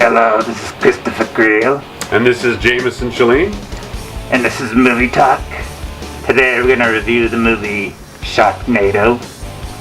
Hello, this is Christopher Creel. And this is Jamison, Challeen. And this is Movie Talk. Today we're going to review the movie Sharknado.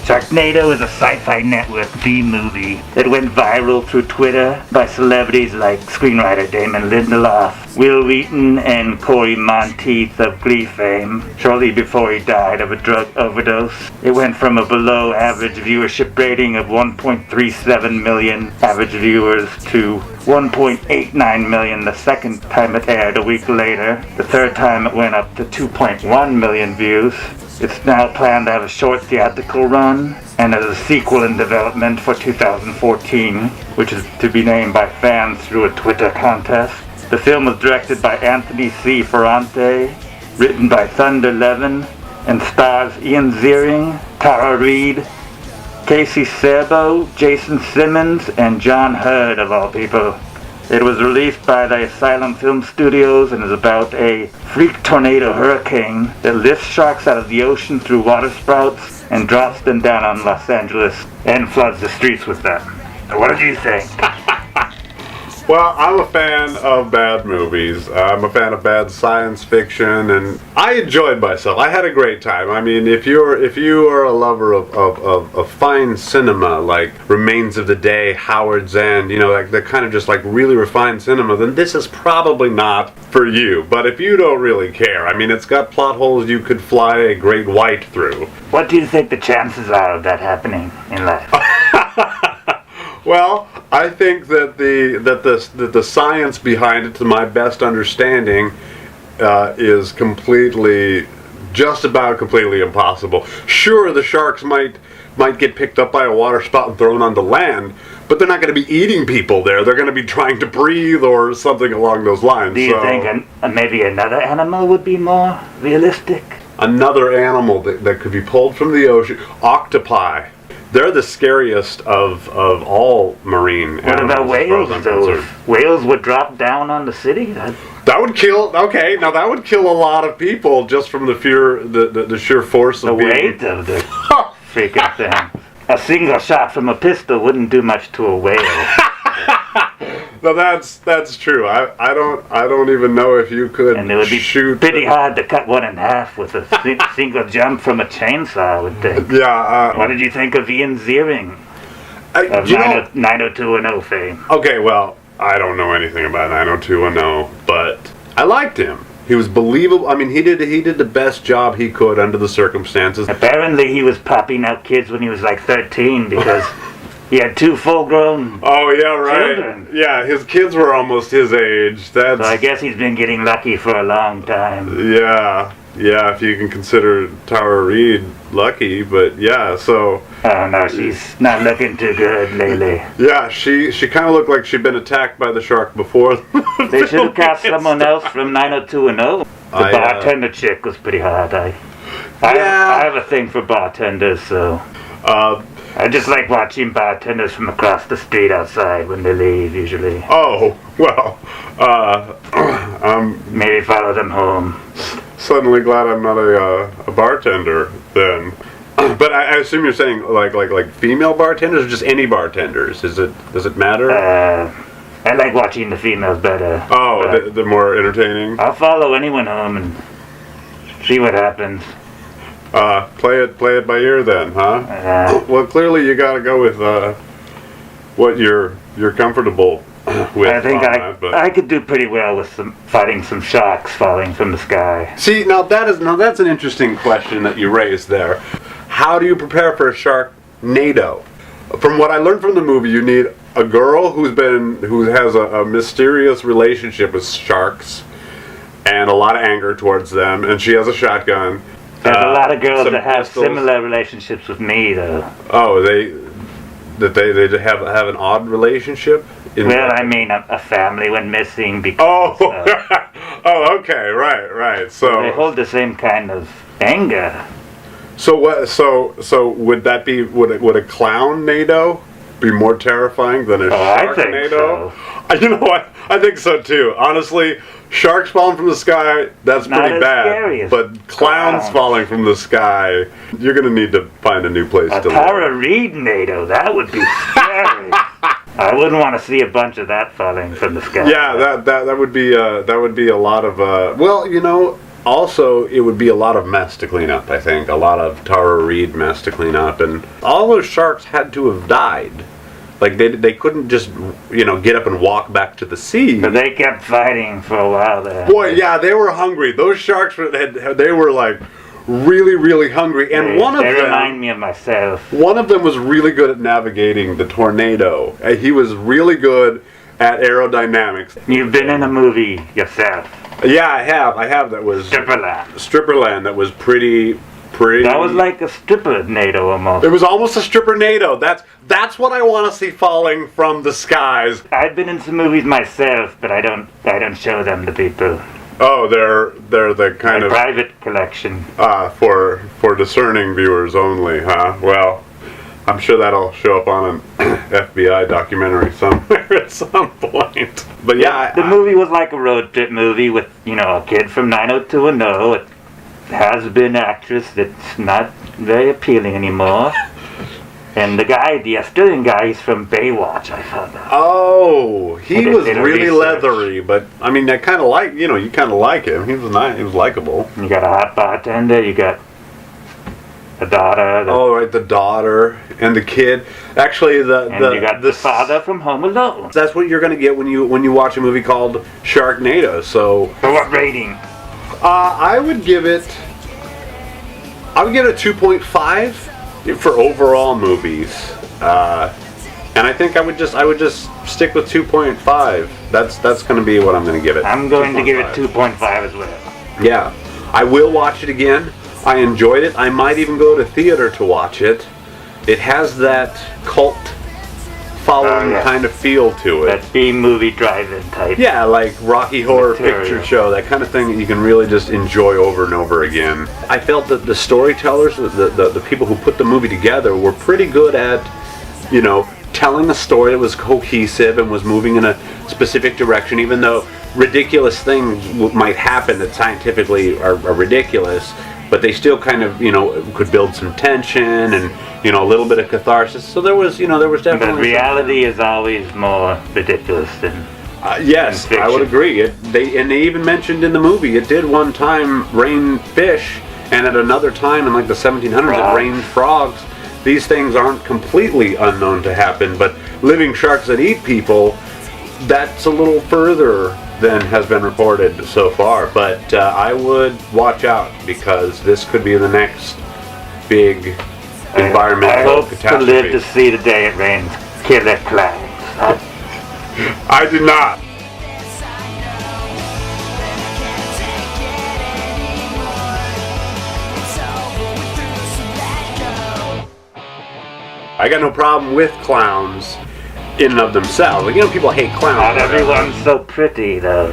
Sharknado is a Syfy Network B-movie that went viral through Twitter by celebrities like screenwriter Damon Lindelof, Wil Wheaton, and Corey Monteith of Glee fame, shortly before he died of a drug overdose. It went from a below-average viewership rating of 1.37 million average viewers to 1.89 million the second time it aired a week later. The third time it went up to 2.1 million views. It's now planned to have a short theatrical run, and there's a sequel in development for 2014, which is to be named by fans through a Twitter contest. The film was directed by Anthony C. Ferrante, written by Thunder Levin, and stars Ian Ziering, Tara Reid, Casey Serbo, Jason Simmons, and John Hurd, of all people. It was released by the Asylum Film Studios and is about a freak tornado hurricane that lifts sharks out of the ocean through water sprouts and drops them down on Los Angeles and floods the streets with them. What did you think? Well, I'm a fan of bad movies. I'm a fan of bad science fiction, and I enjoyed myself. I had a great time. I mean, if you are a lover of fine cinema, like Remains of the Day, Howard's End, you know, like the kind of just like really refined cinema, then this is probably not for you. But if you don't really care, I mean, it's got plot holes you could fly a great white through. What do you think the chances are of that happening in life? Well, I think that the science behind it, to my best understanding, is just about completely impossible. Sure, the sharks might get picked up by a water spout and thrown onto land, but they're not going to be eating people there. They're going to be trying to breathe or something along those lines. Do you think maybe another animal would be more realistic? Another animal that could be pulled from the ocean? Octopi. They're the scariest of all marine animals. What about whales, though? If whales would drop down on the city? That would kill. Okay, now that would kill a lot of people just from the sheer force of the weight of the freaking thing. A single shot from a pistol wouldn't do much to a whale. No, that's true. I don't even know if you could. And it would be pretty hard to cut one in half with a single jump from a chainsaw, I would think. Yeah. What did you think of Ian Ziering of 90210 fame? Okay, well, I don't know anything about 90210, but I liked him. He was believable. I mean, he did the best job he could under the circumstances. Apparently, he was popping out kids when he was like 13 because he had 2 full-grown children. Yeah, his kids were almost his age. So I guess he's been getting lucky for a long time. Yeah, if you can consider Tara Reid lucky, but yeah, so... Oh no, she's not looking too good lately. Yeah, she kind of looked like she'd been attacked by the shark before. They should have cast someone else from 90210. The bartender chick was pretty hot. I have a thing for bartenders, so... I just like watching bartenders from across the street outside when they leave, usually. Oh, well, maybe follow them home. Suddenly glad I'm not a bartender, then. But I assume you're saying like female bartenders or just any bartenders? Does it matter? I like watching the females better. Oh, they're more entertaining? I'll follow anyone home and see what happens. Play it by ear then, huh? Well, clearly you gotta go with what you're comfortable with. I think I could do pretty well with fighting some sharks falling from the sky. See, now that's an interesting question that you raised there. How do you prepare for a Sharknado? From what I learned from the movie, you need a girl who has a mysterious relationship with sharks and a lot of anger towards them, and she has a shotgun. There's a lot of girls that have similar relationships with me, though. Oh, they have an odd relationship? I mean, a family went missing because... Oh, okay, right. So they hold the same kind of anger. So what? So would that be? Would a clown-nado be more terrifying than a Sharknado? I think so. You know what? I think so too. Honestly, sharks falling from the sky, that's pretty bad. But clowns falling from the sky, you're going to need to find a new place to live. A Tara Reid-nado, that would be scary. I wouldn't want to see a bunch of that falling from the sky. Yeah, that would be a lot of well, you know, also it would be a lot of mess to clean up. I think a lot of Tara Reid mess to clean up, and all those sharks had to have died. Like they couldn't just, you know, get up and walk back to the sea. But they kept fighting for a while there. Boy, yeah, they were hungry. Those sharks they were like really, really hungry, and They remind me of myself. One of them was really good at navigating the tornado. He was really good at aerodynamics. You've been in a movie yourself. Yeah, I have. That was Stripperland. That was pretty. That was like a stripper-nado almost. It was almost a stripper-nado. That's what I want to see falling from the skies. I've been in some movies myself, but I don't show them to people. Oh, they're the kind of private collection. For discerning viewers only, huh? Well, I'm sure that'll show up on an FBI documentary somewhere at some point. But yeah, the movie was like a road trip movie with, you know, a kid from 90210. It has been actress that's not very appealing anymore. And the Australian guy, he's from Baywatch, I found out. Oh, he was really leathery, but I mean, I kind of like, you know, you kind of like him. He was nice. He was likable. You got a hot bartender. You got a daughter. Oh, right, the daughter and the kid. Actually, you got the father from Home Alone. That's what you're going to get when you watch a movie called Sharknado. So, for what rating? I would give it a 2.5 for overall movies. And I think I would just stick with 2.5. That's going to be what I'm going to give it. I'm going to give it 2.5 as well. Yeah, I will watch it again. I enjoyed it. I might even go to theater to watch it. It has that cult following kind of feel to it. That B-movie drive-in type. Yeah, like Rocky Horror Picture Show, that kind of thing that you can really just enjoy over and over again. I felt that the storytellers, the people who put the movie together, were pretty good at, you know, telling a story that was cohesive and was moving in a specific direction, even though ridiculous things might happen that scientifically are ridiculous. But they still kind of, you know, could build some tension and, you know, a little bit of catharsis. So there was definitely. But reality is always more ridiculous than. Yes, I would agree. They even mentioned in the movie it did one time rain fish, and at another time in like the 1700s it rained frogs. These things aren't completely unknown to happen, but living sharks that eat people, that's a little further than has been reported so far. But I would watch out, because this could be the next big environmental catastrophe. I hope to live to see the day it rains killer clouds. I did not. I got no problem with clowns in and of themselves. Like, you know, people hate clowns. Not everyone's so pretty, though.